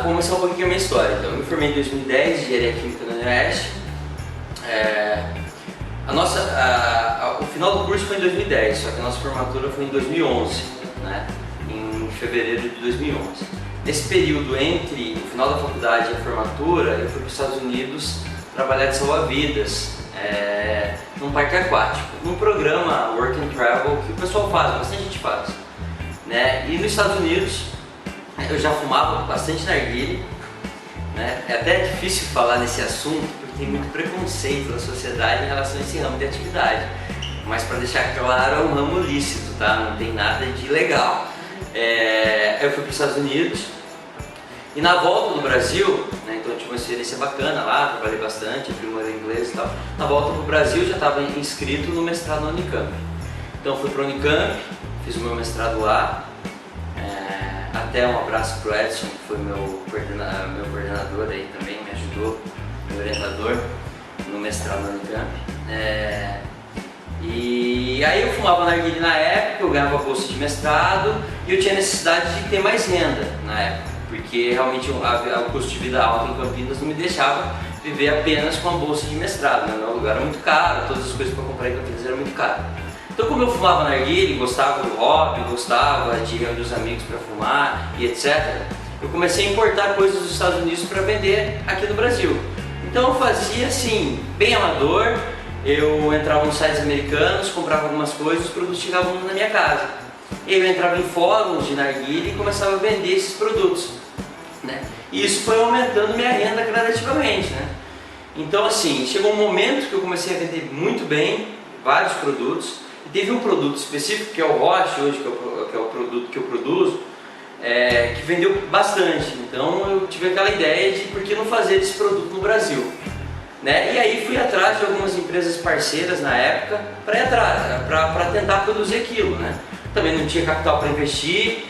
vou começar um pouquinho a minha história. Então, eu me formei em 2010 de Engenharia Química na UniOeste. O final do curso foi em 2010, só que a nossa formatura foi em 2011, né? Em fevereiro de 2011. Nesse período entre o final da faculdade e a formatura, eu fui para os Estados Unidos trabalhar de salva-vidas num parque aquático, num programa Work and Travel que o pessoal faz, bastante gente faz, né? E nos Estados Unidos eu já fumava bastante narguilé, né? É até difícil falar nesse assunto porque tem muito preconceito da sociedade em relação a esse ramo de atividade, mas para deixar claro, é um ramo lícito, tá? Não tem nada de ilegal. Eu fui para os Estados Unidos e na volta do Brasil, né, então eu tive uma experiência bacana lá, trabalhei bastante, aprimorei inglês e tal. Na volta para o Brasil eu já estava inscrito no mestrado na Unicamp. Então fui para a Unicamp, fiz o meu mestrado lá, até um abraço para o Edson, que foi meu coordenador aí também, me ajudou, meu orientador no mestrado na Unicamp. E aí eu fumava narguilé na época, eu ganhava bolsa de mestrado e eu tinha necessidade de ter mais renda na época, porque realmente o custo de vida alto em Campinas não me deixava viver apenas com a bolsa de mestrado, né? O lugar era muito caro, todas as coisas para comprar em Campinas eram muito caras. Então, como eu fumava narguilé, gostava do hobby, gostava de reunir os amigos para fumar e etc., eu comecei a importar coisas dos Estados Unidos para vender aqui no Brasil. Então eu fazia assim, bem amador. Eu entrava nos sites americanos, comprava algumas coisas, os produtos chegavam na minha casa. Eu entrava em fóruns de narguilé e começava a vender esses produtos, né? E isso foi aumentando minha renda gradativamente, né? Então assim, chegou um momento que eu comecei a vender muito bem vários produtos. E teve um produto específico, que é o Roche hoje, que é o produto que eu produzo, que vendeu bastante. Então eu tive aquela ideia de por que não fazer esse produto no Brasil, né? E aí fui atrás de algumas empresas parceiras na época para tentar produzir aquilo, né? Também não tinha capital para investir,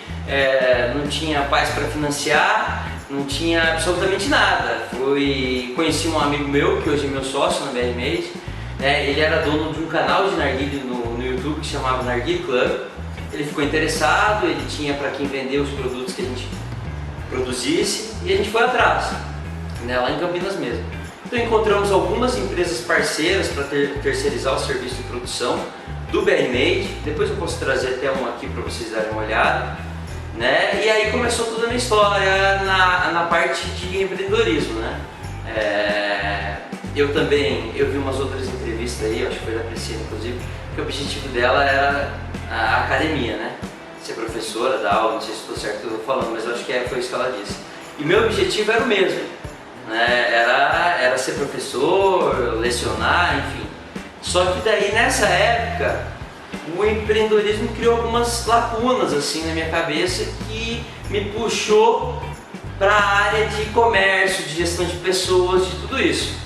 não tinha paz para financiar, não tinha absolutamente nada. Conheci um amigo meu, que hoje é meu sócio na BR Made, ele era dono de um canal de narguilé no YouTube que se chamava Narguilé Club. Ele ficou interessado, ele tinha para quem vender os produtos que a gente produzisse e a gente foi atrás, né? Lá em Campinas mesmo. Então encontramos algumas empresas parceiras para terceirizar o serviço de produção do BR Made. Depois eu posso trazer até um aqui para vocês darem uma olhada, né? E aí começou toda a minha história na parte de empreendedorismo, né? Eu vi umas outras entrevistas aí, acho que foi da Priscila inclusive, que o objetivo dela era a academia, né? Ser professora, dar aula, não sei se estou certo que eu estou falando, mas eu acho que foi isso que ela disse. E meu objetivo era o mesmo, né? Era ser professor, lecionar, enfim. Só que daí nessa época o empreendedorismo criou algumas lacunas assim na minha cabeça que me puxou para a área de comércio, de gestão de pessoas, de tudo isso.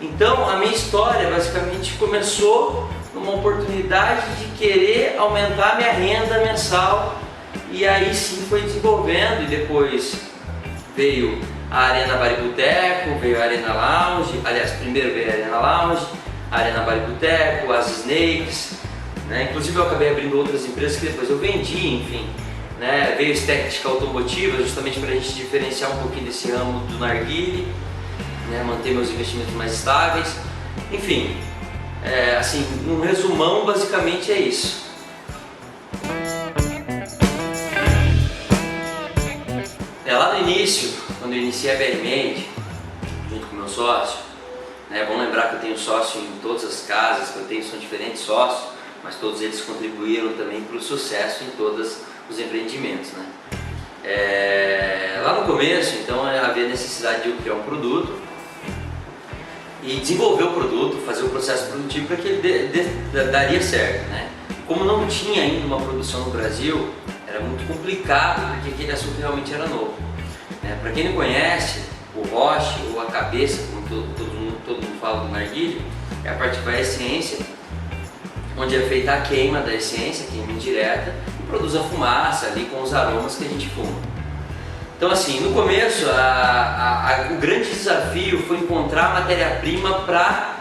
Então a minha história basicamente começou numa oportunidade de querer aumentar minha renda mensal e aí sim foi desenvolvendo e depois veio a Arena Bar e Boteco, veio a Arena Lounge, aliás primeiro veio a Arena Lounge, a Arena Bar e Boteco, as Snakes, né? Inclusive eu acabei abrindo outras empresas que depois eu vendi, enfim, né? Veio a Estética Automotiva justamente para a gente diferenciar um pouquinho desse ramo do narguilé, né? Manter meus investimentos mais estáveis, enfim, assim, num resumão basicamente é isso. Lá no início, quando eu iniciei a BR Made, junto com meu sócio, né? Bom lembrar que eu tenho sócio em todas as casas que eu tenho, são diferentes sócios, mas todos eles contribuíram também para o sucesso em todos os empreendimentos, né? Lá no começo, então, havia necessidade de eu criar um produto e desenvolver o produto, fazer o processo produtivo para que ele daria certo, né? Como não tinha ainda uma produção no Brasil, era muito complicado porque aquele assunto realmente era novo, né? Para quem não conhece, o Roche, ou a cabeça, como todo mundo fala do narguilé, é a parte que vai a essência, onde é feita a queima da essência, queima indireta, e produz a fumaça ali com os aromas que a gente fuma. Então assim, no começo o grande desafio foi encontrar matéria-prima para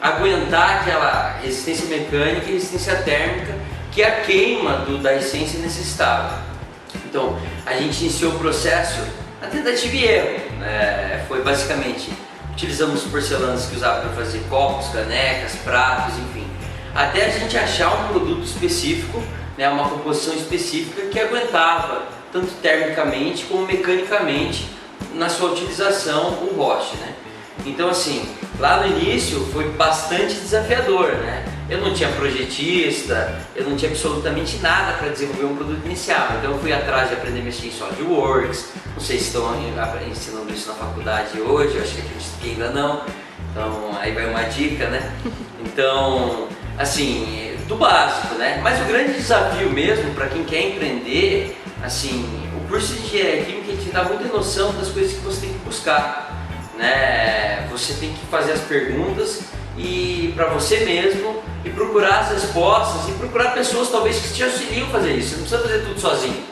aguentar aquela resistência mecânica e resistência térmica que a queima da essência necessitava. Então a gente iniciou o processo tentativa e erro, né? Foi basicamente, utilizamos porcelanas que usava para fazer copos, canecas, pratos, enfim, até a gente achar um produto específico, né, uma composição específica que aguentava tanto termicamente como mecanicamente na sua utilização o roche, né? Então assim, lá no início foi bastante desafiador, né? Eu não tinha projetista, eu não tinha absolutamente nada para desenvolver um produto inicial, então eu fui atrás de aprender a mexer em SolidWorks. Não sei se estão ensinando isso na faculdade hoje, eu acho que ainda não, então aí vai uma dica, né? Então, assim, do básico, né? Mas o grande desafio mesmo para quem quer empreender, assim, o curso de engenharia química te dá muita noção das coisas que você tem que buscar, né? Você tem que fazer as perguntas e para você mesmo e procurar as respostas e procurar pessoas talvez que te auxiliam a fazer isso. Você não precisa fazer tudo sozinho,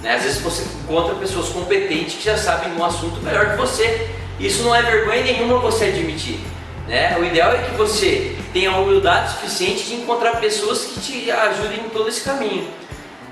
né? Às vezes você encontra pessoas competentes que já sabem um assunto melhor que você. Isso não é vergonha nenhuma você admitir, né? O ideal é que você tenha a humildade suficiente de encontrar pessoas que te ajudem em todo esse caminho,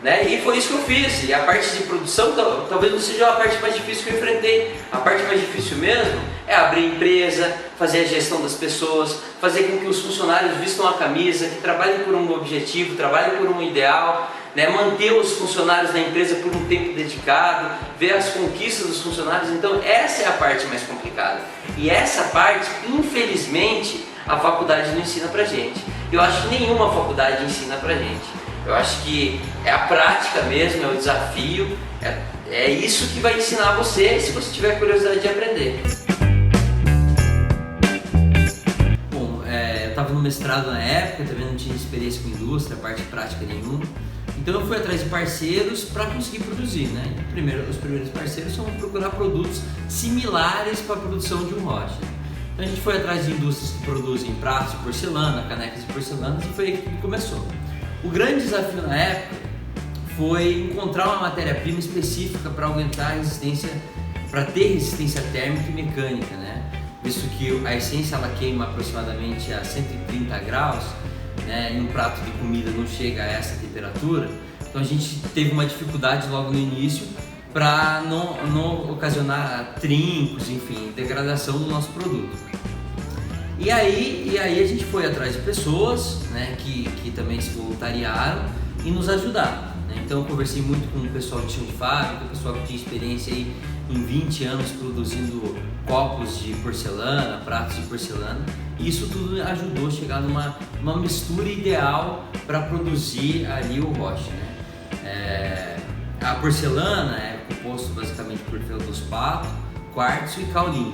né? E foi isso que eu fiz. E a parte de produção talvez não seja a parte mais difícil que eu enfrentei. A parte mais difícil mesmo é abrir empresa, fazer a gestão das pessoas, fazer com que os funcionários vistam a camisa, que trabalhem por um objetivo, trabalhem por um ideal, né? Manter os funcionários na empresa por um tempo dedicado, ver as conquistas dos funcionários. Então essa é a parte mais complicada. E essa parte, infelizmente, a faculdade não ensina pra gente. Eu acho que nenhuma faculdade ensina pra gente. Eu acho que é a prática mesmo, é o desafio, é isso que vai ensinar você se você tiver curiosidade de aprender. Bom, eu estava no mestrado na época, também não tinha experiência com indústria, parte prática nenhuma. Então eu fui atrás de parceiros para conseguir produzir, né? Os primeiros parceiros são procurar produtos similares para a produção de um roche. Então a gente foi atrás de indústrias que produzem pratos de porcelana, canecas de porcelanas, e foi aí que tudo começou. O grande desafio na época foi encontrar uma matéria-prima específica para aumentar a resistência, para ter resistência térmica e mecânica, né? Visto que a essência ela queima aproximadamente a 130 graus, né? E um prato de comida não chega a essa temperatura, então a gente teve uma dificuldade logo no início para não ocasionar trincos, enfim, degradação do nosso produto. E aí a gente foi atrás de pessoas, né, que também se voluntariaram e nos ajudaram, né? Então eu conversei muito com o pessoal de chão de fábrica, o pessoal que tinha experiência aí em 20 anos produzindo copos de porcelana, pratos de porcelana, e isso tudo ajudou a chegar numa mistura ideal para produzir ali o roche, né? A porcelana é composto basicamente por feldospato, quartzo e caulinho,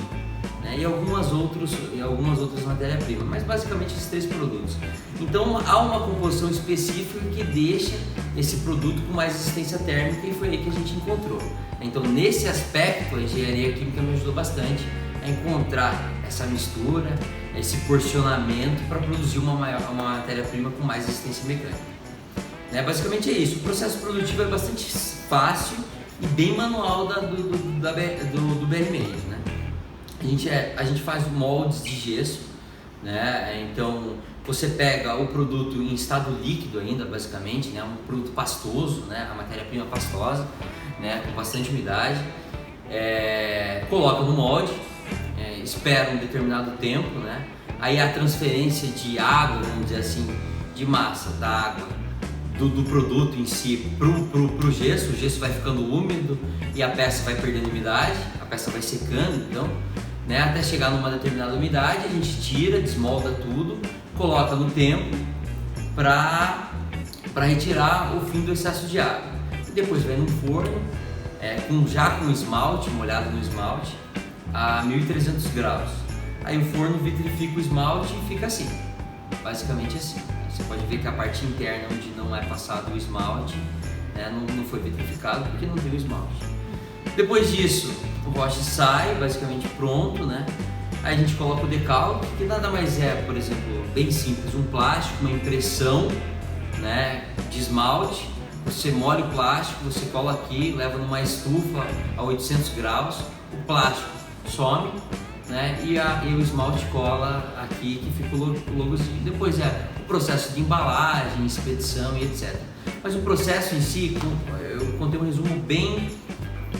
né? E algumas outras matérias-primas, mas basicamente esses três produtos. Então há uma composição específica que deixa esse produto com mais resistência térmica, e foi aí que a gente encontrou. Então nesse aspecto a engenharia química me ajudou bastante a encontrar essa mistura, esse porcionamento para produzir uma matéria-prima com mais resistência mecânica. Basicamente é isso. O processo produtivo é bastante fácil e bem manual do BR-Made, né? A gente faz moldes de gesso, né? Então você pega o produto em estado líquido ainda, basicamente, né? Um produto pastoso, né? A matéria-prima pastosa, né? Com bastante umidade, coloca no molde, espera um determinado tempo, né? Aí a transferência de água, vamos dizer assim, de massa da água do produto em si pro gesso. O gesso vai ficando úmido e a peça vai perdendo umidade, a peça vai secando, então, né, até chegar numa determinada umidade, a gente tira, desmolda tudo, coloca no tempo para retirar o fim do excesso de água. E depois vai no forno, já com esmalte, molhado no esmalte, a 1300 graus. Aí o forno vitrifica o esmalte e fica assim, basicamente assim. Você pode ver que a parte interna onde não é passado o esmalte, né, não foi vitrificado porque não tem o esmalte. Depois disso, o roche sai basicamente pronto, né? Aí a gente coloca o decalque, que nada mais é, por exemplo, bem simples, um plástico, uma impressão, né, de esmalte. Você molha o plástico, você cola aqui, leva numa estufa a 800 graus, o plástico some, né, e o esmalte cola aqui, que fica o logozinho. Depois o processo de embalagem, expedição e etc. Mas o processo em si, eu contei um resumo bem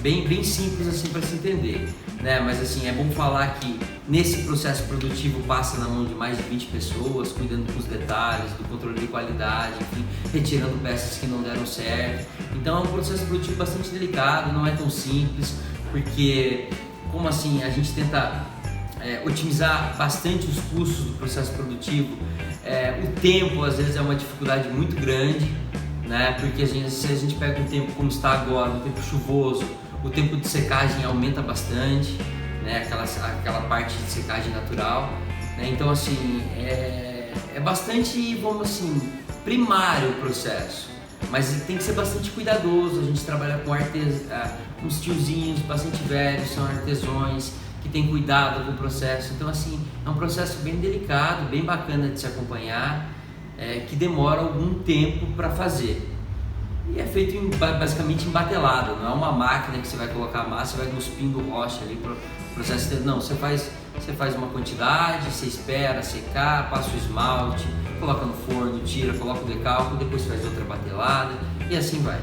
bem simples assim para se entender, né? Mas assim, é bom falar que nesse processo produtivo passa na mão de mais de 20 pessoas, cuidando dos detalhes, do controle de qualidade, enfim, retirando peças que não deram certo. Então é um processo produtivo bastante delicado, não é tão simples, porque como assim a gente tenta otimizar bastante os custos do processo produtivo, o tempo às vezes é uma dificuldade muito grande, né? Porque se a gente pega um tempo como está agora, um tempo chuvoso, o tempo de secagem aumenta bastante, né? Aquela parte de secagem natural, né? Então assim, é bastante, vamos assim, primário o processo, mas tem que ser bastante cuidadoso. A gente trabalha com uns tiozinhos bastante velhos, são artesãos, que tem cuidado com o processo. Então assim, é um processo bem delicado, bem bacana de se acompanhar, que demora algum tempo para fazer. E é feito basicamente em batelada, não é uma máquina que você vai colocar a massa e vai cuspindo rocha ali para o processo. Não, você faz uma quantidade, você espera secar, passa o esmalte, coloca no forno, tira, coloca o decalque, depois faz outra batelada e assim vai.